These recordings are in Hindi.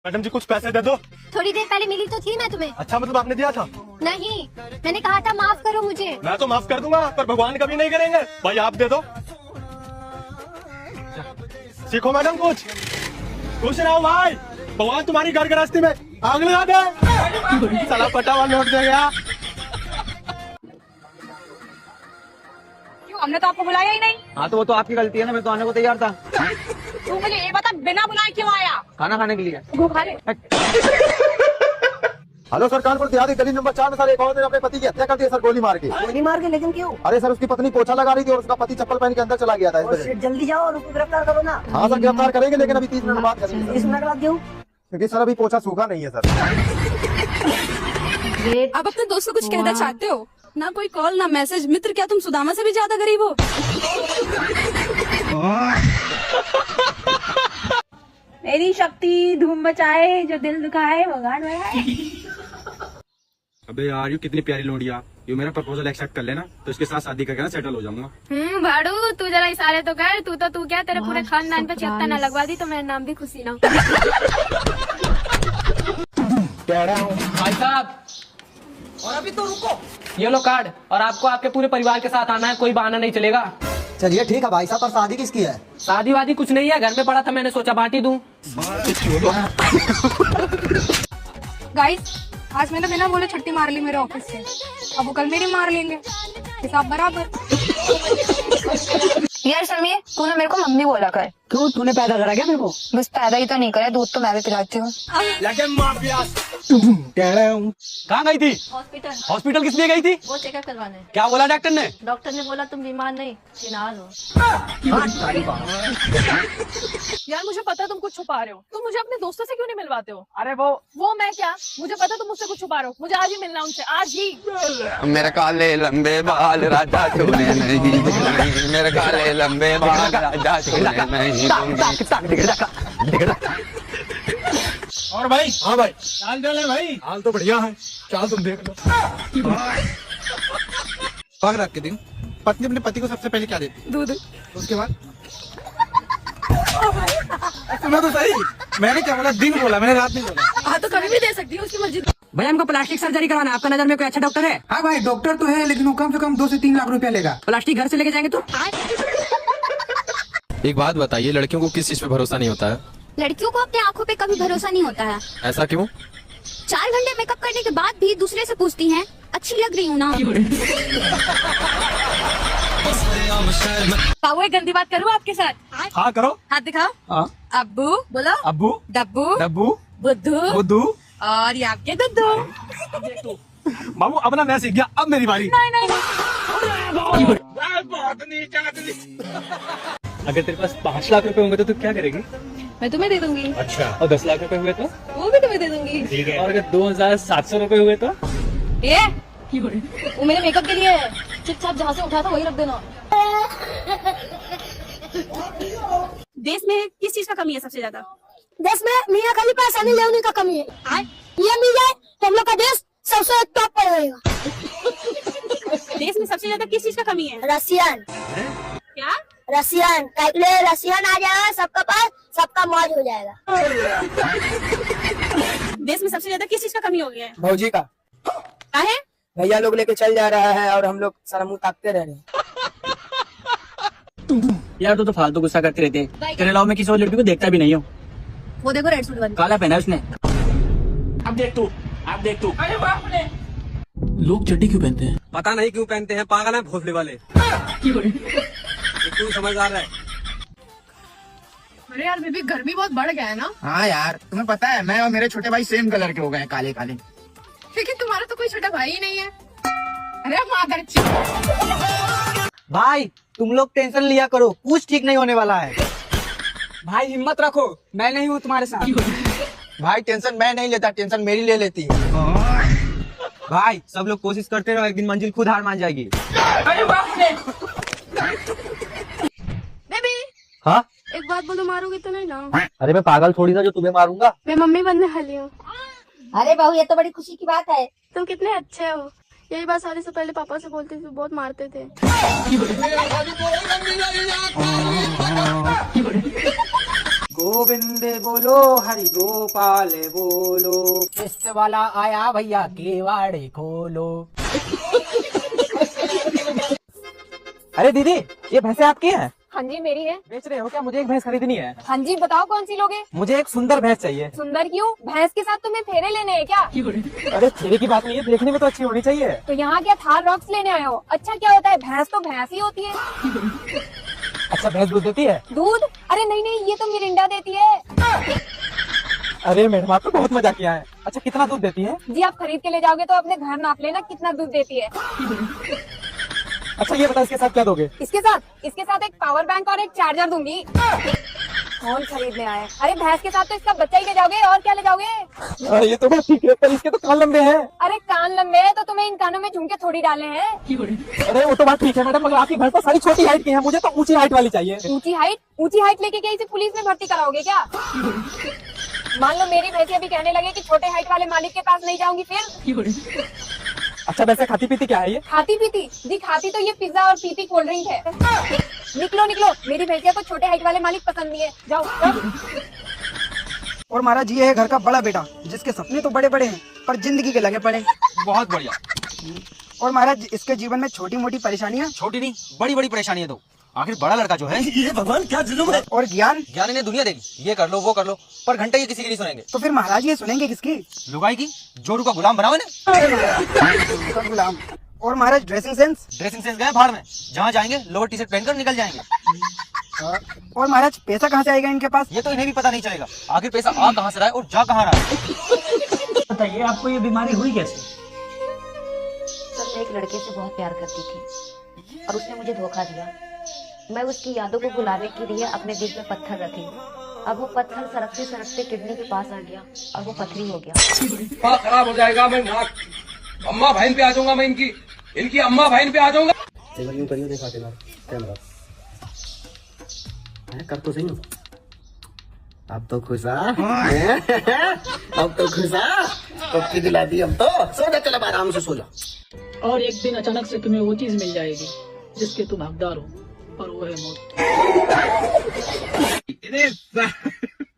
मैडम जी कुछ पैसे दे दो। थोड़ी देर पहले मिली तो थी मैं तुम्हें। अच्छा मतलब आपने दिया था? नहीं, मैंने कहा था माफ करो मुझे। मैं तो माफ कर दूंगा पर भगवान कभी नहीं करेंगे। भाई आप दे दो। सीखो मैडम कुछ। खुश रहो भाई, भगवान तुम्हारी घर गृहस्थी में आग लगा दे। साला पटा हुआ नोट दे गया। क्यों, हमने तो आपको बुलाया ही नहीं। हाँ तो वो तो आपकी गलती है ना, मैं तो आने को तैयार था। तू मुझे ये बता, बिना बुलाए क्यों आया? खाना खाने के लिए। वो खा ले। हेलो सर, कानपुर देहाती गली नंबर 4 में सर एक औरत ने अपने पति की हत्या कर दी है सर, गोली मार के। गोली मार के? लेकिन क्यों? अरे सर उसकी पत्नी पोछा लगा रही थी और उसका पति चप्पल पहन के अंदर चला गया था इस वजह से। जल्दी जाओ और उसको गिरफ्तार करो ना। हाँ सर गिरफ्तार करेंगे लेकिन अभी 30 मिनट बाद करेंगे 30 मिनट बाद क्यों? क्योंकि सर अभी पोछा सूखा नहीं है सर। आप अपने दोस्त को कुछ कहना चाहते हो? ना कोई कॉल ना मैसेज। मित्र क्या तुम सुदामा से भी ज्यादा गरीब हो? मेरी शक्ति धूम मचाए, जो दिल दुखाए वो गान बजाए। अबे यार, यू कितनी प्यारी लोडिया। यू मेरा प्रपोजल एक्सेप्ट कर लेना तो इसके साथ शादी करके ना सेटल हो जाऊंगा। भाड़ू तू जरा इशारे तो कर। तू क्या तेरे पूरे खानदान पे चिपता न लगवा दी तो मेरा नाम भी खुशी ना। भाई साहब, और अभी तो रुको। ये लो कार्ड, और आपको आपके पूरे परिवार के साथ आना है, कोई बहाना नहीं चलेगा। चलिए ठीक है भाई साहब, पर शादी किसकी है? शादी वादी कुछ नहीं है, घर में पड़ा था, मैंने सोचा बांटी दूं। गाइस, आज मैंने बिना बोले छुट्टी मार ली मेरे ऑफिस से। अब वो कल मेरी मार लेंगे, हिसाब बराबर। यार समीर, तूने मेरे को मम्मी बोला कर। क्यों, तूने पैदा करा क्या मेरे को? बस पैदा ही तो नहीं करे, दूध तो मैं भी पिलाती हूँ। कहाँ गई थी? हॉस्पिटल। हॉस्पिटल किस लिए गई थी? वो चेकअप करवाने। क्या बोला डॉक्टर ने? डॉक्टर ने बोला तुम बीमार नहीं, फिलहाल हो। यार मुझे पता तुम कुछ छुपा रहे हो। तुम मुझे अपने दोस्तों से क्यों नहीं मिलवाते हो? अरे वो मैं क्या, मुझे पता तुम मुझसे कुछ छुपा रहे हो। मुझे आज ही मिलना उनसे, आज ही। मेरे काले लंबे बाल राजा तूने नहीं, मेरे काले लंबे बाल राजा तूने नहीं। और भाई? हाँ भाई, चाल चल है भाई। हाल तो बढ़िया है, चाल तुम देख लो। पाग रात के दिन पत्नी अपने पति को सबसे पहले क्या देती? दूध। उसके बाद सुना तो सही, मैंने क्या बोला? दिन बोला, मैंने रात नहीं बोला। हाँ तो कभी भी दे सकती हूँ, उसकी मर्जी। भैया, हमको प्लास्टिक सर्जरी कराना है, आपका नजर में कोई अच्छा डॉक्टर है? हाँ भाई, डॉक्टर तो है लेकिन वो कम से कम 2 से 3 लाख रुपया लेगा। प्लास्टिक घर से लेके जाएंगे तो? एक बात बताइए, लड़कियों को किस चीज पे भरोसा नहीं होता है? लड़कियों को अपने आंखों पे कभी भरोसा नहीं होता है। ऐसा क्यों? 4 घंटे मेकअप करने के बाद भी दूसरे से पूछती हैं अच्छी लग रही हूँ ना। पाओ, एक गंदी बात करूँ आपके साथ? हाँ करो। हाथ दिखाओ। हाँ। अब्बू बोलो। अब्बू, डब्बू, डब्बू, बुद्धू, बुद्धू और ये आपके दुद्धू। बाबू अपना मैं सीख गया, अब मेरी बारी। अगर तेरे पास 5 लाख रुपए होंगे तो तू क्या करेगी? मैं तुम्हें दे दूंगी। अच्छा, और 10 लाख रुपए हुए तो? वो भी तुम्हें दे दूंगी। ठीक है। और अगर 2700 रुपए हुए तो? ये वो मेरे मेकअप के लिए है। चुपचाप जहाँ से उठा था वही रख देना। देश में किस चीज का कमी है सबसे ज्यादा? देश में मियाँ खाली पैसा नहीं लेने का कमी है। ये मिल जाए तो हम लोग का देश सबसे टॉप पर रहेगा। देश में सबसे ज्यादा किस चीज का कमी है? रशियन। क्या? रशियन रशियन आ जाएगा सबका पास, सबका मौज हो जाएगा। देश में सबसे ज्यादा किस चीज का कमी हो गया है? भौजी का। क्या है? भैया लोग लेके चल जा रहा है और हम लोग सारा मुंह ताकते रह रहे हैं। यार, तो फालतू गुस्सा करते रहते हैं। तेरे अलावा मैं किसी और लड़की को देखता भी नहीं हूँ। वो देखो, रेड सूट वाली। काला पहना है उसने। अब देख तू। अरे बाप रे, लोग चड्डी क्यों पहनते हैं? पता नहीं क्यों पहनते हैं, पागल है भोसले वाले। क्यों समझदार है? अरे यार बेबी, गर्मी बहुत बढ़ गया है ना? हाँ यार, तुम्हें पता है मैं और मेरे छोटे भाई सेम कलर के हो गए, काले काले। लेकिन तुम्हारा तो कोई छोटा भाई ही नहीं है। अरे मादर। भाई तुम लोग टेंशन लिया करो, कुछ ठीक नहीं होने वाला है। भाई हिम्मत रखो, मैं नहीं हूँ तुम्हारे साथ। भाई टेंशन मैं नहीं लेता, टेंशन मेरी ले लेती है। भाई सब लोग कोशिश करते रहो, एक दिन मंजिल खुद हार मान जाएगी। अरे बाप रे। बेबी, हाँ एक बात बोलो, मारोगे तो नहीं ना? अरे मैं पागल थोड़ी ना जो तुम्हें मारूंगा। मैं मम्मी बनने वाली हूँ। अरे बहू, ये तो बड़ी खुशी की बात है। तुम कितने अच्छे हो। यही बात शादी से पहले पापा से बोलती थी, बहुत मारते थे। गोविंद बोलो हरि गोपाल बोलो, किस्त वाला आया भैया केवाड़े खोलो। अरे दीदी, ये भैंसे आपकी हैं? हाँ जी मेरी है। बेच रहे हो क्या? मुझे एक भैंस खरीदनी है। हाँ जी बताओ कौन सी लोगे? मुझे एक सुंदर भैंस चाहिए। सुंदर क्यों? भैंस के साथ तुम्हें फेरे लेने हैं क्या? अरे फेरे की बात नहीं है, देखने में तो अच्छी होनी चाहिए। तो यहाँ क्या थार रॉक्स लेने आए हो? अच्छा क्या होता है, भैंस तो भैंस ही होती है। अच्छा भैंस दूध देती है? दूध? अरे नहीं नहीं, ये तो मिरिंडा देती है। अरे मैडम आप तो बहुत मजा किया है। अच्छा कितना दूध देती है? जी आप खरीद के ले जाओगे तो अपने घर नाप लेना कितना दूध देती है। अच्छा ये बताओ इसके साथ क्या दोगे? इसके साथ एक पावर बैंक और एक चार्जर दूंगी। कौन खरीदने आए? अरे भैंस के साथ तो इसका बच्चा ही ले जाओगे, और क्या ले जाओगे? ये तो बात ठीक है, पर इसके तो कान लंबे हैं। अरे कान लंबे हैं तो तुम्हें इन कानों में झुमके थोड़ी डालने हैं। अरे वो तो बात ठीक है मैडम, मगर आपकी भैंस तो सारी छोटी हाइट की है, मुझे तो ऊंची हाइट वाली चाहिए। ऊंची हाइट लेके क्या इसे पुलिस में भर्ती कराओगे क्या? मान लो मेरी भैंस अभी कहने लगे कि छोटे हाइट वाले मालिक के पास नहीं जाऊंगी फिर? अच्छा वैसे खाती पीती क्या है ये? खाती पीती? जी खाती तो ये पिज्जा और पीती कोल्ड ड्रिंक है। निकलो, मेरी भैंसिया को छोटे हाइट वाले मालिक पसंद नहीं है, जाओ। और महाराज ये है घर का बड़ा बेटा, जिसके सपने तो बड़े बड़े हैं पर जिंदगी के लगे पड़े। बहुत बढ़िया। और महाराज इसके जीवन में छोटी मोटी परेशानियाँ, छोटी नहीं बड़ी बड़ी परेशानी है। तो आखिर बड़ा लड़का जो है, ये भगवान क्या जुल्म है। और ज्ञान इन्हें दुनिया देगी, ये कर लो वो कर लो, पर घंटे ये किसी की नहीं सुनेंगे। तो फिर महाराज ये सुनेंगे किसकी? लुगाई की, जोरू का गुलाम बनाओ इन्हें। गुलाम। और महाराज ड्रेसिंग सेंस गए भाड़ में, जहाँ जाएंगे लोअर टी शर्ट पहनकर निकल जाएंगे। और महाराज पैसा कहाँ से आएगा इनके पास? ये तो इन्हें भी पता नहीं चलेगा आखिर पैसा आ कहाँ से रहा है और जा कहाँ रहा है। बताइए आपको ये बीमारी हुई कैसे? सर मैं एक लड़के से बहुत प्यार करती थी और उसने मुझे धोखा दिया। मैं उसकी यादों को भुलाने के लिए अपने दिल में पत्थर रखी। अब वो पत्थर सरकते सरकते किडनी के पास आ गया और वो पथरी हो गया। खराब हो जाएगा, मैं अम्मा बहन पे आ जाऊंगा, मैं इनकी अम्मा बहन पे आ जाऊंगा। देखा कैमरा कर तो सही। अब तो खुश अब तो खुश पप्पी दिला दी। अब तो सो जा, चल आराम से सो जा। और एक दिन अचानक से तुम्हें वो चीज मिल जाएगी जिसके तुम हकदार हो, और वो है मौत।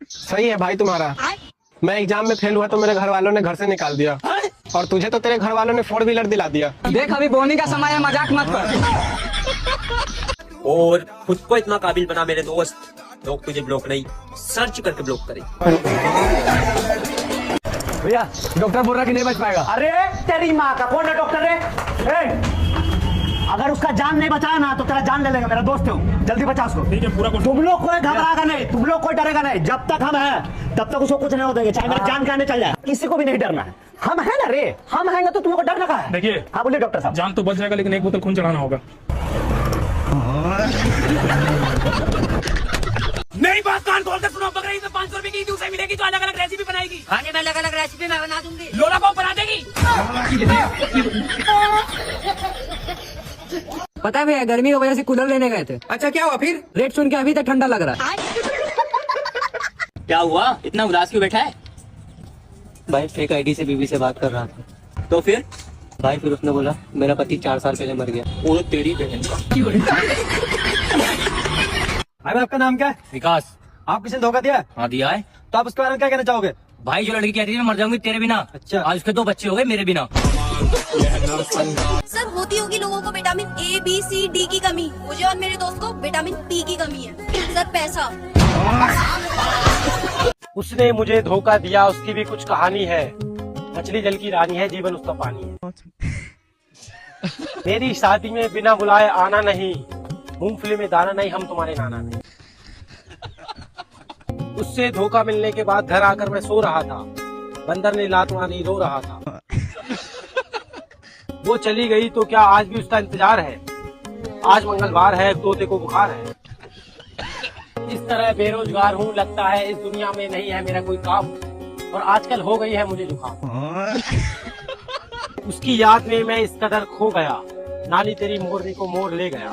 सही है भाई तुम्हारा। मैं एग्जाम में फेल हुआ तो मेरे घर वालों ने घर से निकाल दिया, और तुझे तो तेरे घर वालों ने 4 व्हीलर दिला दिया। देख अभी बोलने का समय है, मजाक मत कर। और खुद को इतना काबिल बना मेरे दोस्त, लोग तुझे ब्लॉक नहीं सर्च करके ब्लॉक करें। भैया डॉक्टर बोल रहा कि नहीं बच पाएगा। अरे तेरी माँ का कौन है डॉक्टर है? अगर उसका जान नहीं बचाया ना तो तेरा जान ले लेगा। मेरा दोस्त है, जल्दी बचा उसको। पूरा तुम लोग कोई घबराएगा नहीं, तुम लोग कोई डरेगा नहीं। जब तक हम हैं तब तक उसको कुछ नहीं हो देंगे, चाहे मेरा जान कहने चल जाए। किसी को भी नहीं डरना है, हम है ना रे। हम हैं तो तुमको डरना का है? देखिए हाँ बोलिए डॉक्टर साहब। जान तो बच जाएगा लेकिन एक बोतल खून चढ़ाना होगा। मेरी बात कान खोलकर सुनो, बकरीद में 500 रुपए की दूसरी मिलेगी जो अलग अलग रेसिपी बनाएगी। खाने में अलग अलग रेसिपी मैं बना दूंगी, लोला पाव बना देगी। पता है भैया गर्मी की वजह से कूलर लेने गए थे। अच्छा क्या हुआ फिर? रेट सुन के अभी तक ठंडा लग रहा है। क्या हुआ, इतना उदास क्यों बैठा है? भाई फेक आईडी से बीवी से बात कर रहा था। तो फिर भाई फिर उसने बोला मेरा पति 4 साल पहले मर गया। वो तेरी बहन का। भाई आपका नाम क्या है? विकास। आप किसी ने धोखा दिया? हाँ दिया है। तो आप उसके बारे में क्या कहना चाहोगे? भाई जो लड़की कहती है मैं मर जाऊंगी तेरे बिना, अच्छा आज उसके 2 बच्चे हो गए मेरे बिना। सर होती होगी लोगों को vitamin A, B, C, D की कमी, मुझे और मेरे दोस्त को विटामिन P की कमी है। सर पैसा। उसने मुझे धोखा दिया, उसकी भी कुछ कहानी है। मछली जल की रानी है, जीवन उसका पानी है। मेरी शादी में बिना बुलाए आना नहीं, मूंगफली में दाना नहीं, हम तुम्हारे नाना नहीं। उससे धोखा मिलने के बाद घर आकर मैं सो रहा था, बंदर ने लात मारी, रो रहा था। वो चली गई तो क्या आज भी उसका इंतजार है? आज मंगलवार है, तोते को बुखार है। इस तरह बेरोजगार हूँ, लगता है इस दुनिया में नहीं है मेरा कोई काम, और आजकल हो गई है मुझे जुकाम। उसकी याद में मैं इस कदर खो गया, नानी तेरी मोरनी को मोर ले गया।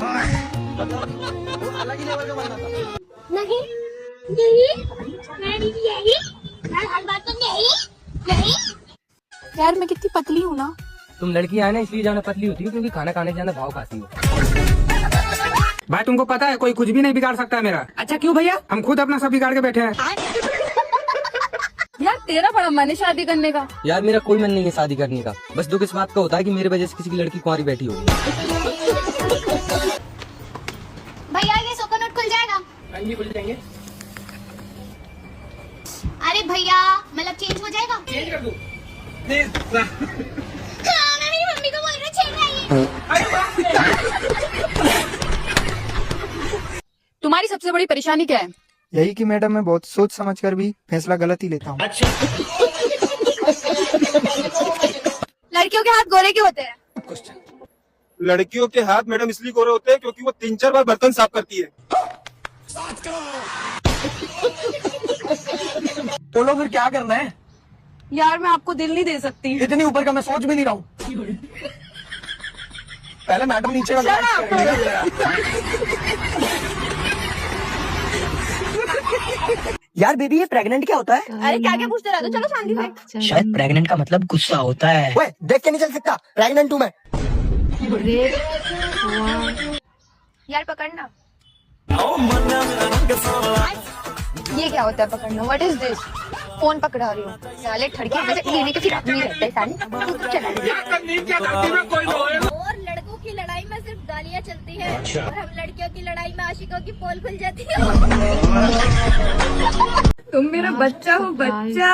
नहीं यही मैं भी यही, मैं हर बात तो यही। यार मैं कितनी पतली हूँ ना। तुम लड़की है ना इसलिए जाना पतली होती है, क्योंकि खाना खाने जाना भाव खाती हो। भाई तुमको पता है कोई कुछ भी नहीं बिगाड़ सकता है मेरा। अच्छा क्यों भैया? हम खुद अपना सब बिगाड़ के बैठे हैं। यार तेरा बड़ा मन है शादी करने का। यार मेरा कोई मन नहीं है शादी करने का, बस दुख इस बात का होता है कि मेरे वजह से किसी की लड़की कुंवारी बैठी होगी। भैया ये कोकोनट खुल जाएगा? खुल जाएंगे। अरे भैया मतलब चेंज हो जाएगा? चेंज कर दूं? हाँ, मैं मेरी मम्मी को बोल रही हूँ तुम्हारी सबसे बड़ी परेशानी क्या है? यही कि मैडम मैं बहुत सोच समझ कर भी फैसला गलत ही लेता हूँ। लड़कियों के हाथ गोरे क्यों होते हैं? लड़कियों के हाथ मैडम इसलिए गोरे होते हैं क्योंकि वो 3-4 बार बर्तन साफ करती है। बोलो फिर क्या करना है? यार मैं आपको दिल नहीं दे सकती। इतनी ऊपर का मैं सोच भी नहीं रहा हूँ। पहले मैडम नीचे का यार बेबी ये प्रेग्नेंट क्या होता है? अरे क्या क्या पूछते रहते हो, चलो शांति से। शायद प्रेग्नेंट का मतलब गुस्सा होता है। ओए देख के नहीं चल सकता, प्रेग्नेंट हूँ मैं। यार पकड़ना। ये क्या होता है पकड़ना? What is this? फोन पकड़ा रही हूँ साले, ठड़की वजह लेने के फिर अपनी रहता है साले। और लड़कों की लड़ाई में सिर्फ गालियाँ चलती है और हम लड़कियों की लड़ाई में आशिकों की पोल खुल जाती है। तुम मेरा बच्चा हो, बच्चा।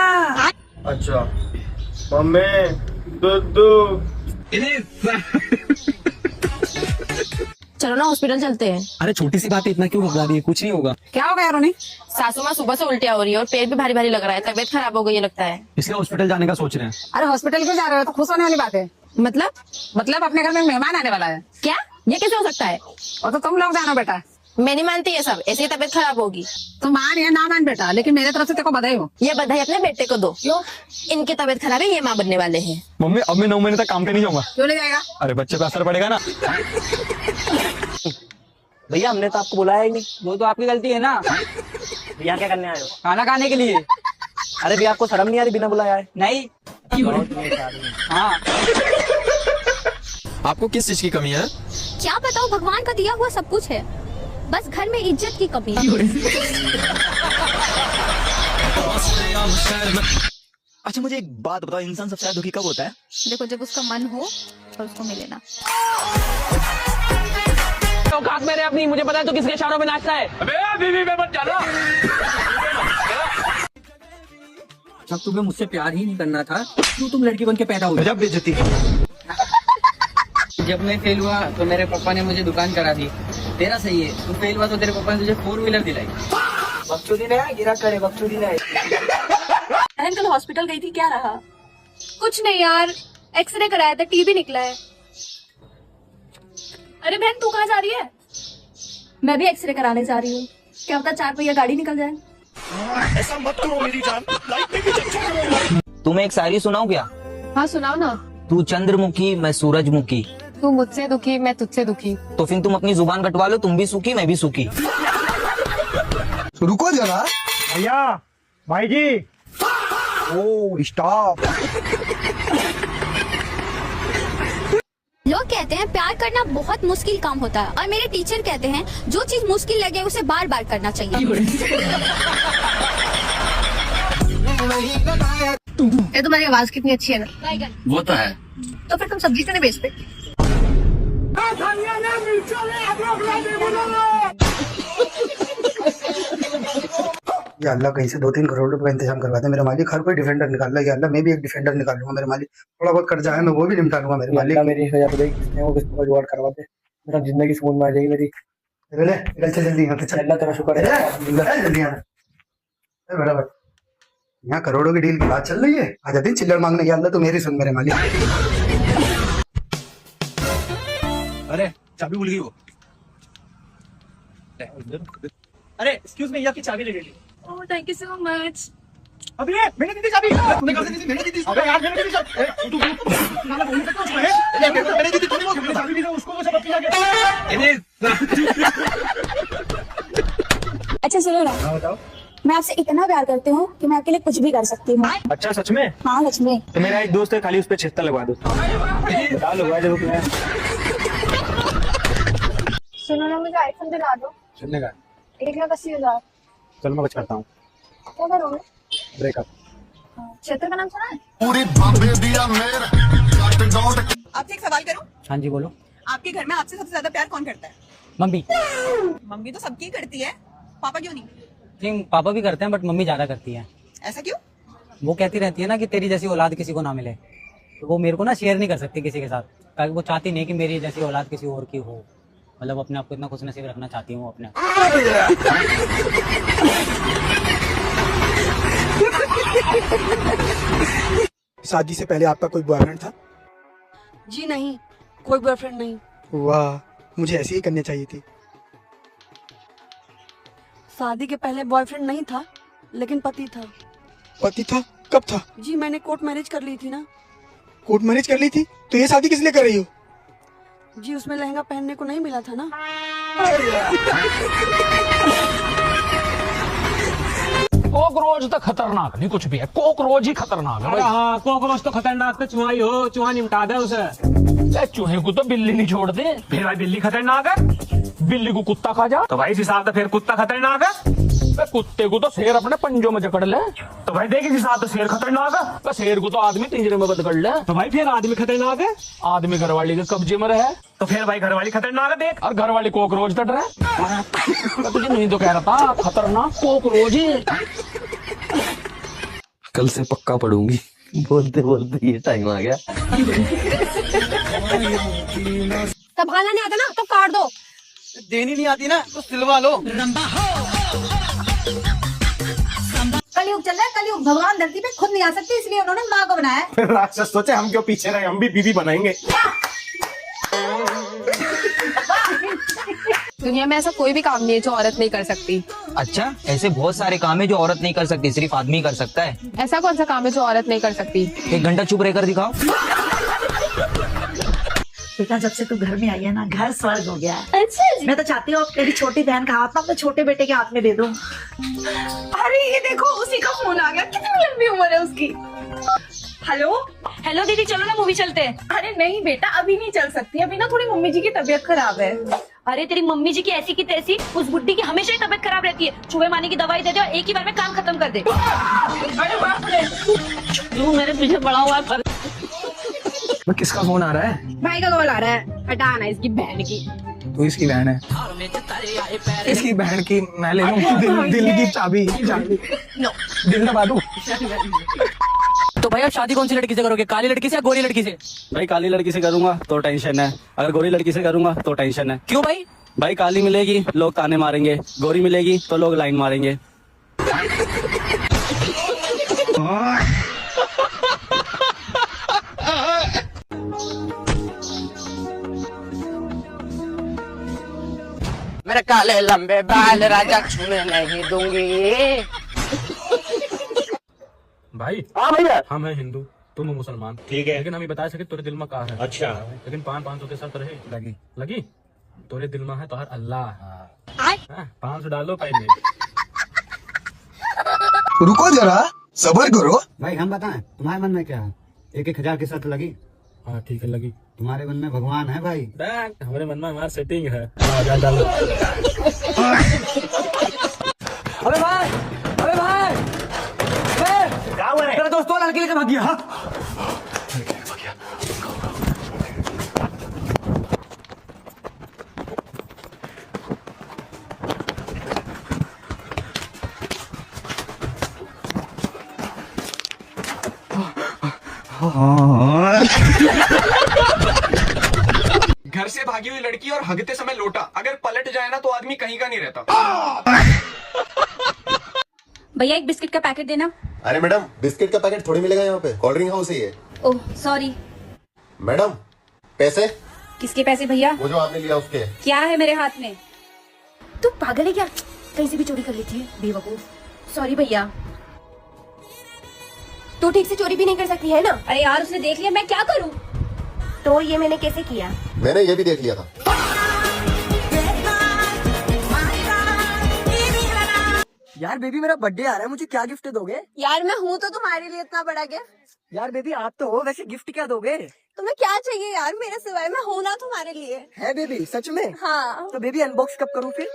अच्छा मम्मी दूधू। चलो ना हॉस्पिटल चलते हैं। अरे छोटी सी बात है, इतना क्यों घबरा रही है? कुछ नहीं होगा। क्या होगा यार उन्हें? सासू माँ सुबह से उल्टियाँ हो रही है और पेट भी भारी भारी लग रहा है, तबीयत खराब हो गई है लगता है। इसलिए हॉस्पिटल जाने का सोच रहे हैं। अरे हॉस्पिटल क्यों जा रहे हो? तो खुश होने वाली बात है। मतलब अपने घर में मेहमान आने वाला है। क्या? ये कैसे हो सकता है? और तो तुम लोग जानो बेटा। मैं नहीं मानती ये सब, ऐसे ही तबीयत खराब होगी। तुम मान या ना मान बेटा, लेकिन मेरे तरफ से तेरे को बधाई हो। ये बधाई अपने बेटे को दो। क्यों? इनकी तबीयत खराब है, ये माँ बनने वाले हैं। मम्मी अब मैं 9 महीने तक काम पे नहीं जाऊंगा। क्यों नहीं जाएगा? अरे बच्चे पे असर पड़ेगा ना। भैया हमने तो आपको बुलाया ही नहीं। वो तो आपकी गलती है ना। भैया क्या करने आए हो? खाना खाने के लिए। अरे भैया आपको शर्म नहीं आ रही बिना बुलाया है? नहीं। हाँ। आपको किस चीज की कमी है? क्या बताओ, भगवान का दिया हुआ सब कुछ है, बस घर में इज्जत की कमी है। अच्छा मुझे एक बात बताओ, इंसान सबसे ज्यादा दुखी कब होता है? देखो जब उसका मन हो और उसको मिले ना। औकात मेरे अपनी, मुझे पता है तो किसके इशारों में नाचता है। अबे बीवी में मत जाना। जब तुम्हें मुझसे प्यार ही नहीं करना था, क्यों तुम लड़की बन के पैदा हुई? गजब बेइज्जती। जब मैं फेल हुआ तो मेरे पापा ने मुझे दुकान करा दी। तेरा सही है, तू फेल हुआ तो तेरे पापा ने तुझे 4 व्हीलर दिलाई। बकचोदी नहीं गिरा करे, बकचोदी नहीं। कल हॉस्पिटल गई थी, क्या रहा? कुछ नहीं यार, एक्सरे कराया था, टीबी निकला है। अरे बहन तू कहाँ जा रही है? मैं भी एक्सरे कराने जा रही हूँ, क्या पता 4 पहिया गाड़ी निकल जाए। ऐसा मत करो मेरी जान, लाइफ में भी चर्चा। तुम्हें एक शायरी सुनाऊं क्या? हाँ सुनाओ ना। तू चंद्रमुखी मैं सूरजमुखी, तू मुझसे दुखी मैं तुझसे दुखी। तो फिर तुम अपनी जुबान कटवा लो, तुम भी सूखी मैं भी सूखी। रुको जरा भैया भाई जी। ओ स्टॉप। लोग कहते हैं प्यार करना बहुत मुश्किल काम होता है, और मेरे टीचर कहते हैं जो चीज मुश्किल लगे उसे बार बार करना चाहिए। ये तुम्हारी आवाज कितनी अच्छी है ना। वो तो है। तो फिर तुम सब्जी क्यों नहीं बेचते? या अल्लाह कहीं से 2-3 करोड़ रुपए का इंतजाम करवा दे मेरे मालिक। हर कोई डिफेंडर निकाल ला, या अल्लाह मैं भी एक डिफेंडर निकाल लूंगा मेरे मालिक। थोड़ा बहुत कर्जा है मैं वो भी निपटा लूंगा मेरे मालिक। मेरी जुगाड़ करवा दे, मेरा जिंदगी सुकून में आ जाएगी मेरी। चल जल्दी यहाँ से चल। अल्लाह तेरा शुक्र है। जल्दी आना बराबर। यहाँ करोड़ों की डील की बात चल रही है, आ जाती चिल्लर मांगने। या अल्लाह तू मेरी सुन मेरे मालिक। अरे चाबी भूल गई वो। अरे एक्सक्यूज मी, आपकी चाबी ले ली। Oh thank you so much. अभी मैंने दी थी चाबी। तूने कहा दी? मैंने दी थी। अबे यार मैंने दी थी चाबी। तू नाला बोल सकता है? मैंने दी थी, तूने वो चाबी दी उसको वो सब अपनी जाके। अच्छा सुनो ना, बताओ। मैं आपसे इतना प्यार करती हूँ कि मैं आपके लिए कुछ भी कर सकती हूँ। अच्छा सच में? हाँ सच में। तो मेरा एक दोस्त है, खाली उस पे 76 लगवा दो। बता लगवा दो। सुनो ना, मुझे आईफोन दिला दो। सुनने का 1,80,000। चलो मैं कुछ करता हूँ। क्या करोगे? ब्रेकअप। क्षेत्र का नाम सुना है? आपसे एक सवाल करूं? हाँ जी बोलो। आपके घर में आपसे सबसे ज्यादा प्यार कौन करता है? मम्मी। मम्मी तो सबकी करती है, पापा क्यों नहीं? नहीं, पापा भी करते हैं बट मम्मी ज्यादा करती है। ऐसा क्यों? वो कहती रहती है ना कि तेरी जैसी औलाद किसी को ना मिले, तो वो मेरे को ना शेयर नहीं कर सकती किसी के साथ, ताकि वो चाहती नहीं कि मेरी जैसी औलाद किसी और की हो। मतलब अपने आप को इतना खुश नसीब रखना चाहती हूँ अपने। शादी से पहले आपका कोई बॉयफ्रेंड था? जी नहीं, कोई बॉयफ्रेंड नहीं। वाह, मुझे ऐसी ही करनी चाहिए थी। शादी के पहले बॉयफ्रेंड नहीं था, लेकिन पति था। पति था? कब था? जी मैंने कोर्ट मैरिज कर ली थी ना। कोर्ट मैरिज कर ली थी? तो ये शादी किस लिए कर रही हो? जी उसमें लहंगा पहनने को नहीं मिला था ना। कॉकरोच तो खतरनाक नहीं कुछ भी है, कॉकरोच ही खतरनाक है भाई। हाँ, कॉकरोच तो खतरनाक तो चूहा ही हो, चूहा निपटा दे उसे। चूहे को तो बिल्ली नहीं छोड़ते। फिर भाई बिल्ली खतरनाक है, बिल्ली को कुत्ता खा जा तो भाई इस हिसाब से फिर कुत्ता खतरनाक है। कुत्ते को तो शेर अपने पंजों में जकड़ ले तो भाई देख इस हिसाब से शेर खतरनाक है। शेर को तो आदमी पिंजरे में बंद कर ले तो भाई फिर आदमी खतरनाक है। आदमी घरवाली के कब्जे में रहे तो फिर भाई घरवाली खतरनाक है देख, और घरवाली कॉकरोच डट रहे। तुझे नहीं तो कह रहा था खतरनाक कॉकरोच ही। कल से पक्का पढ़ूंगी। बोलते बोलते ये टाइम आ गया। संभालना नहीं आता ना तो काट दो। देनी नहीं आती ना तो सिलवा लो। कलयुग चल रहा है, कलयुग। भगवान धरती पे खुद नहीं आ सकते, इसलिए उन्होंने माँ को बनाया है। राक्षस सोचे हम क्यों पीछे रहे, हम भी बीवी बनाएंगे। दुनिया में ऐसा कोई भी काम नहीं है जो औरत नहीं कर सकती। अच्छा, ऐसे बहुत सारे काम है जो औरत नहीं कर सकती, सिर्फ आदमी कर सकता है। ऐसा कौन सा काम है जो औरत नहीं कर सकती? 1 घंटा चुप रहकर दिखाओ। बेटा जब से तू घर में आई है ना, घर स्वर्ग हो गया है। अच्छा जी। मैं तो चाहती हूँ तेरी छोटी बहन का हाथ ना अपने छोटे बेटे के हाथ में दे दूँ। अरे ये देखो, उसी का फोन आ गया। कितनी लंबी उम्र है उसकी। हेलो हेलो दीदी, चलो ना मूवी चलते हैं। अरे नहीं बेटा, अभी नहीं चल सकती, अभी ना थोड़ी मम्मी जी की तबीयत खराब है। अरे तेरी मम्मी जी की ऐसी की तैसी, उस बुड्ढी की हमेशा ही तबीयत खराब रहती है। चूहे मारने की दवाई दे दे और एक ही बार में काम खत्म कर दे। तू मेरे पीछे पड़ा हुआ है। किसका फोन आ रहा है? भाई का कॉल आ रहा है। हटाना इसकी बहन की। तू इसकी बहन है? इसकी बहन की मैं ले लूं दिल की चाबी। दिल दबा दूं। तो भाई आप शादी कौन सी लड़की से करोगे, काली लड़की से या गोरी लड़की से? भाई काली लड़की से करूंगा तो टेंशन है, अगर गोरी लड़की से करूंगा तो टेंशन है। क्यों भाई? भाई काली मिलेगी लोग ताने मारेंगे, गोरी मिलेगी तो लोग लाइन मारेंगे। मेरे काले लंबे बाल राजा छूने नहीं दूंगी। भाई हाँ भैया, हम है हिंदू, तुम हो मुसलमान, ठीक है। लेकिन हम ये बता सके तेरे दिल में कहा है। अच्छा, लेकिन 500 के साथ रहे लगी लगी तेरे दिल में है तो हर अल्लाह। 500 डालो पहले। रुको जरा, सबर करो। भाई हम बताएं तुम्हारे मन में क्या है? 1,000 के साथ लगी? हाँ ठीक है लगी। तुम्हारे मन में भगवान है भाई? हमारे मन में हमारा सेटिंग है। अबे भाई, अबे भाई, क्या हुआ रे? तेरा दोस्त वाला लड़की लेकर भाग गया। घर से भागी हुई लड़की और हगते समय लोटा, अगर पलट जाए ना तो आदमी कहीं का नहीं रहता। भैया एक बिस्किट का पैकेट देना। अरे मैडम, बिस्किट का पैकेट थोड़ी मिलेगा यहाँ पे, कोल्ड ड्रिंक हाउस ही है। Oh sorry. मैडम पैसे? किसके पैसे भैया? वो जो आपने लिया उसके। क्या है मेरे हाथ में? तू पागल है क्या? कहीं से भी चोरी कर लेती है बेवकूफ। सॉरी भैया। तू ठीक से चोरी भी नहीं कर सकती है ना? अरे यार उसने देख लिया, मैं क्या करूँ? तो ये मैंने कैसे किया? मैंने ये भी देख लिया था। यार बेबी मेरा बर्थडे आ रहा है, मुझे क्या गिफ्ट दोगे? यार मैं हूँ तो तुम्हारे लिए इतना बड़ा गिफ्ट। यार बेबी आप तो हो, वैसे गिफ्ट क्या दोगे? तुम्हें क्या चाहिए यार मेरे सिवाय, मैं हूँ ना तुम्हारे लिए। है बेबी सच में? हाँ। तो बेबी अनबॉक्स कब करूँ फिर?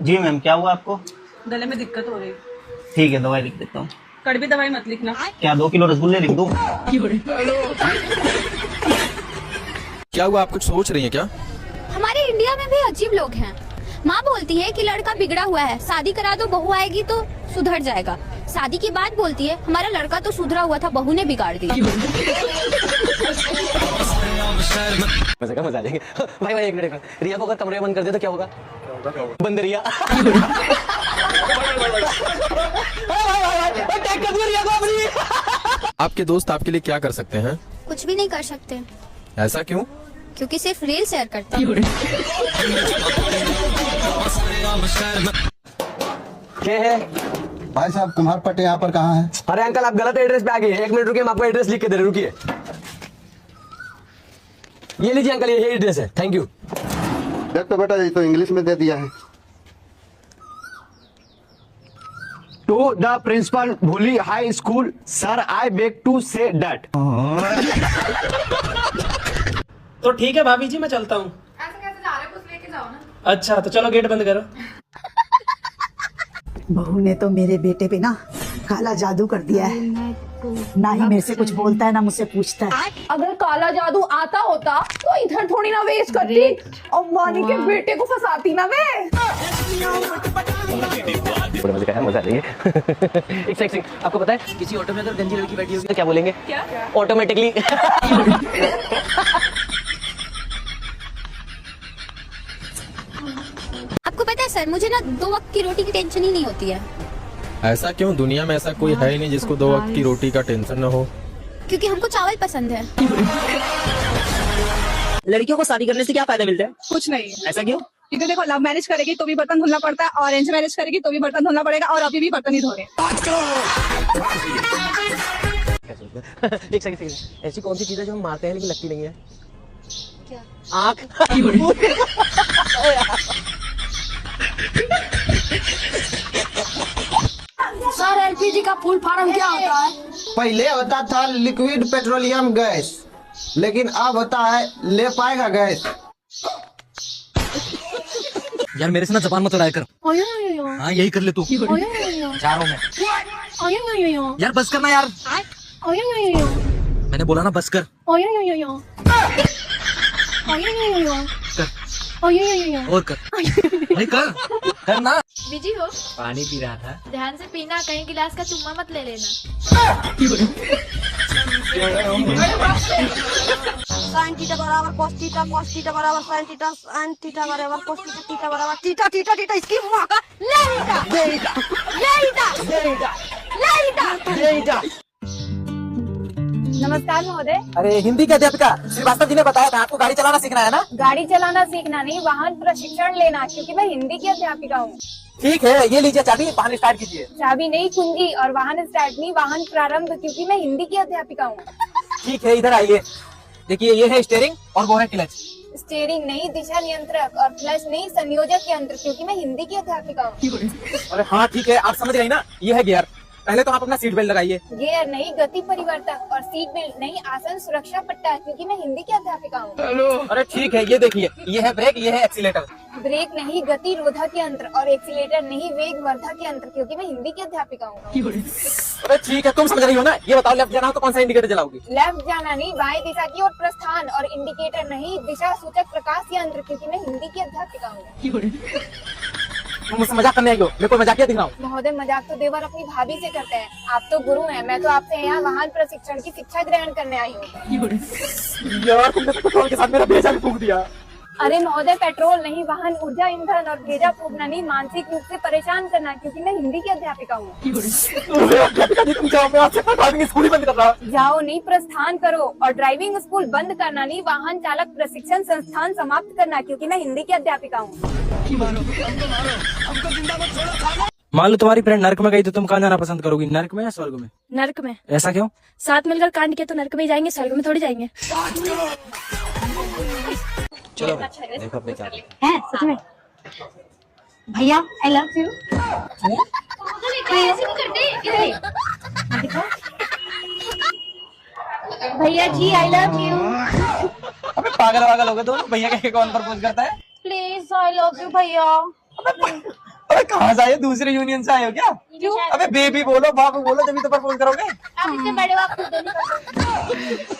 जी मैम, क्या हुआ आपको? गले में दिक्कत हो रही है। ठीक है, दवाई लिख देता हूँ। कड़वी दवाई मत लिखना। क्या 2 किलो रसगुल्ले लिख दूँ? क्या हुआ, आप कुछ सोच रही हैं क्या? हमारे इंडिया में भी अजीब लोग हैं। माँ बोलती है कि लड़का बिगड़ा हुआ है, शादी करा दो, बहू आएगी तो सुधर जाएगा। शादी की बात बोलती है, हमारा लड़का तो सुधरा हुआ था, बहू ने बिगाड़ दिया। मजा आ जाएंगे। भाई एक मिनट, रिया को अगर कमरे बंद कर दे तो क्या होगा? बंद रिया। आपके दोस्त आपके लिए क्या कर सकते हैं? कुछ भी नहीं कर सकते। ऐसा क्यों? क्योंकि सिर्फ रील शेयर करते हैं। क्या है भाई साहब, कुम्हार पट्टे यहाँ पर कहाँ है? अरे अंकल, आप गलत एड्रेस पे आ गए। 1 मिनट रुकिए, हम आपको एड्रेस लिख के दे रहे, रुकिए। ये लीजिए अंकल, ये एड्रेस है। Thank you. देख तो बेटा, ये तो इंग्लिश में दे दिया है। To the principal Bhuli high school, sir I beg to say that. तो ठीक है भाभी जी, मैं चलता हूँ। ऐसे कैसे जा रहे हो, कुछ लेके जाओ ना। अच्छा तो चलो, गेट बंद करो। बहू ने तो मेरे बेटे पे ना काला जादू कर दिया है। ना ही मेरे से कुछ बोलता है, ना मुझसे पूछता है। अगर काला जादू आता होता तो इधर थोड़ी ना वेस्ट करती और मानी के बेटे को फंसाती ना वे। मजा आ रही है। एक सेकंड, आपको पता है किसी ऑटो में अगर गंजी लड़की बैठी होगी तो क्या बोलेंगे? क्या? ऑटोमेटिकली। आपको पता है सर, मुझे ना 2 वक्त की रोटी की टेंशन ही नहीं होती है। ऐसा क्यों? दुनिया में ऐसा कोई है ही नहीं जिसको 2 वक्त की रोटी का टेंशन न हो। क्योंकि हमको चावल पसंद है। लड़कियों को शादी करने से क्या फायदा मिलता है? कुछ नहीं। ऐसा क्यों? क्योंकि देखो, लव मैरिज करेगी तो भी बर्तन धुलना पड़ता है, अरेंज मैरिज करेगी तो भी बर्तन धुलना पड़ेगा, और अभी भी बर्तन ही धो रहे हैं। एक सेकंड, ऐसी कौन सी चीज है जो हम मारते हैं लेकिन लगती नहीं है? क्या? आँख। सर, एलपीजी का फुल फॉर्म क्या होता है? पहले होता था लिक्विड पेट्रोलियम गैस, लेकिन अब होता है ले पाएगा गैस। यार मेरे से ना जबान मत लड़ाया कर। हाँ यही कर ले तू। जा रहा हूँ मैं। यार बस करना यार। मैंने बोला ना बस कर। कर और कर। नहीं कर करना। बिजी हो? पानी पी रहा था। ध्यान से पीना, कहीं गिलास का चुम्मा मत ले लेना। sin थीटा बराबर cos थीटा बराबर sin थीटा, sin थीटा बराबर cos थीटा बराबर थीटा इसकी माँ का लेटा। नमस्कार महोदय। अरे हिंदी के अध्यापिका श्रीवास्तव जी ने बताया था आपको गाड़ी चलाना सीखना है ना? गाड़ी चलाना सीखना नहीं, वाहन प्रशिक्षण लेना, क्योंकि मैं हिंदी की अध्यापिका हूँ। ठीक है, ये लीजिए चाबी, वाहन स्टार्ट कीजिए। चाबी नहीं, कुंजी, और वाहन स्टार्ट नहीं, वाहन प्रारंभ, क्योंकि मैं हिंदी की अध्यापिका हूँ। ठीक है, इधर आइए। देखिए ये है स्टीयरिंग और वो है क्लच। स्टीयरिंग नहीं, दिशा नियंत्रक, और क्लच नहीं, संयोजक यंत्र, क्योंकि मैं हिंदी की अध्यापिका हूँ। अरे हाँ ठीक है, आप समझ गई ना? ये है गियर। पहले तो आप अपना सीट बेल्ट लगाइए। गियर नहीं, गति परिवर्तक, और सीट बेल्ट नहीं, आसन सुरक्षा पट्टा, क्योंकि मैं हिंदी की अध्यापिका हूँ। अरे ठीक है, ये देखिए, ये है ब्रेक, ये है एक्सीलेटर। ब्रेक नहीं, गति रोधक यंत्र, और एक्सीलेटर नहीं, वेग वर्धक यंत्र, क्योंकि मैं हिंदी की अध्यापिका हूँ। अरे ठीक है, तुम समझ रही हो ना? ये बताओ, लेफ्ट जाना हो तो कौन सा इंडिकेटर जलाओगी? लेफ्ट जाना नहीं, बाएं दिशा की ओर प्रस्थान, और इंडिकेटर नहीं, दिशा सूचक प्रकाश यंत्र, क्योंकि मैं हिंदी की अध्यापिका हूँ। तुम मुझसे मजाक करने आई हो? मेरे को मजाकिया दिख रहा हूँ? महोदय, मजाक तो देवर अपनी भाभी से करते हैं, आप तो गुरु हैं, मैं तो आपसे यहाँ वाहन प्रशिक्षण की शिक्षा ग्रहण करने आई हूँ। यार तुमने तो पेट्रोल के साथ मेरा भेजा भी फूंक दिया। अरे महोदय, पेट्रोल नहीं, वाहन ऊर्जा ईंधन, और भेजा फूकना नहीं, मानसिक रूप से परेशान करना, क्योंकि मैं हिंदी की अध्यापिका हूँ। तुम जाओ, मैं आपसे ड्राइविंग स्कूल ही बंद कर रहा। जाओ नहीं, प्रस्थान करो, और ड्राइविंग स्कूल बंद करना नहीं, वाहन चालक प्रशिक्षण संस्थान समाप्त करना, क्योंकि मैं हिंदी की अध्यापिका हूँ। मान लो तुम्हारी फ्रेंड नर्क में गई तो तुम कहाँ जाना पसंद करोगी, नर्क में या स्वर्ग में? नर्क में। ऐसा क्यों? साथ मिलकर कांड किया तो नर्क में ही जाएंगे, स्वर्ग में थोड़ी जाएंगे। चलो देखो अपने क्या हैं सच में। भैया आई लव यू। ऐसे नहीं करते, भैया जी आई लव यू। अबे पागल वागल हो गए दोनों, भैया कह के कौन प्रपोज करता है? प्लीज आई लव यू भैया। अबे कहाँ से आए हो? दूसरे यूनियन से आए हो क्या? अबे बेबी बोलो, बाबू बोलो, तभी तो प्रपोज करोगे। आप इससे बड़े हो, आप खुद नहीं कर सकते।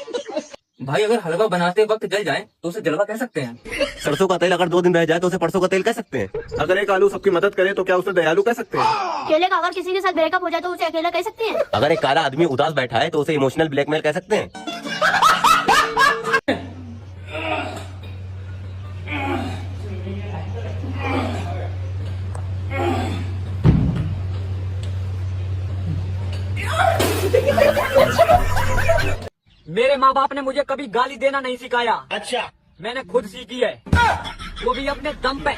भाई अगर हलवा बनाते वक्त जल जाए तो उसे जलवा कह सकते हैं। सरसों का तेल अगर 2 दिन रह जाए तो उसे परसों का तेल कह सकते हैं। अगर एक आलू सबकी मदद करे तो क्या उसे दयालु कह सकते हैं? केले का अगर किसी के साथ ब्रेकअप हो जाए तो उसे अकेला कह सकते हैं। अगर एक काला आदमी उदास बैठा है तो उसे इमोशनल ब्लैकमेल कह सकते हैं। मेरे माँ बाप ने मुझे कभी गाली देना नहीं सिखाया। अच्छा, मैंने खुद सीखी है, वो भी अपने दम पे।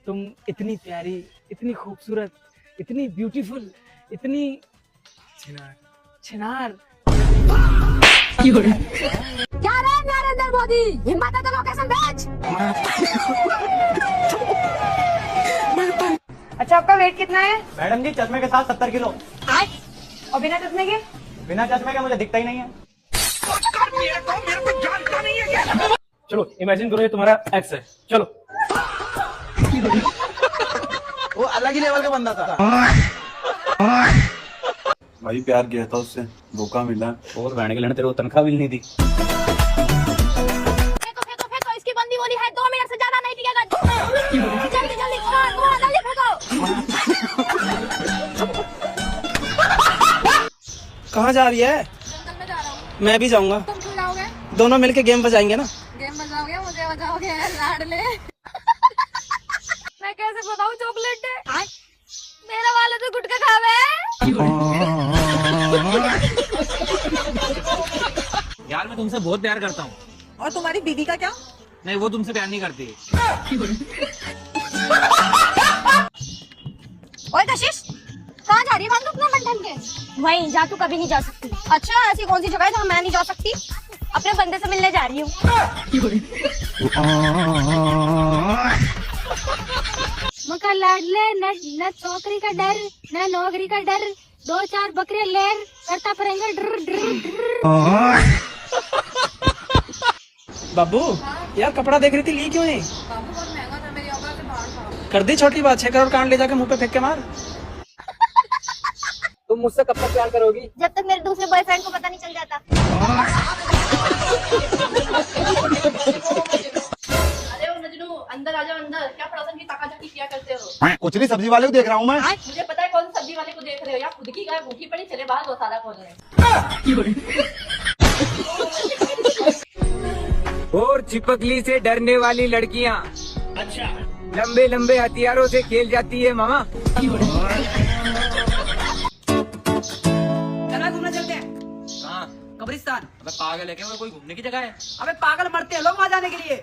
तुम इतनी प्यारी, इतनी खूबसूरत, इतनी ब्यूटीफुल, इतनी छिनार। क्या रे नरेंद्र मोदी, हिम्मत है तो लोकेशन भेज। अच्छा आपका वेट कितना है? मैडम जी चश्मे के साथ 70 किलो। और बिना चश्मे के? बिना चश्मे के मुझे दिखता ही नहीं है। चलो इमेजिन करो ये तुम्हारा एक्स है, चलो। वो अलग ही लेवल का बंदा था। भाई प्यार किया था उससे, धोखा मिला। और रहने के लिए तेरे को तनख्वाह भी नहीं दी। फेंको फेंको फेंको, इसकी बंदी होनी है, 2 मिनट से ज्यादा नहीं टिकेगा। जल्दी जल्दी जल्दी फेंको। कहाँ जा रही है? मैं भी जाऊंगा। तुम क्यों जाओगे? दोनों मिलके गेम बजाएंगे ना। गेम बजाओगे, मुझे बजाओगे, लाडले। मैं कैसे बताऊं चॉकलेट है? मेरा वाले तो गुटखा खावे। यार मैं तुमसे बहुत प्यार करता हूँ। और तुम्हारी बीवी का क्या? नहीं, वो तुमसे प्यार नहीं करती। ओए कशिश, कहाँ जा रही है बंदूक ना बंधन के? वहीं जा, तू कभी नहीं जा सकती। अच्छा, ऐसी कौन सी जगह है जहाँ मैं नहीं जा सकती? अपने बंदे से मिलने जा रही हूँ। मका लाडले, न चौकरी का डर, न नौकरी का डर, 2-4 बकरे लेर करता परेंगे डर डर डर। बाबू यार कपड़ा देख रही थी, ली क्यों नहीं? बाबू बहुत महंगा था, मेरी औकात से बाहर था। कर दी छोटी बात, 6 करोड़ कांड ले जाके मुंह पे फेंक के मार। तुम मुझसे कब तक प्यार करोगी? जब तक मेरे दूसरे बॉयफ्रेंड को पता नहीं चल जाता। अरे ओ नजनू, अंदर आ जाओ अंदर। क्या पड़ोसन की ताकाझकी किया करते हो? कुछ नहीं, सब्जी वाले को देख रहा हूँ मैं। मुझे पता है कौन सी सब्जी वाले को देख रहे हो, या खुद की गाय भूखी पड़ी, चले बाहर गौशाला खोल रहे हैं। और चिपकली से डरने वाली लड़कियाँ अच्छा लंबे लंबे हथियारों से खेल जाती है मामा। चला घूमने चलते हैं। कहाँ? कब्रिस्तान। अबे पागल है क्या? वो कोई घूमने की जगह है? अबे पागल मरते हैं लोग वहाँ जाने के लिए।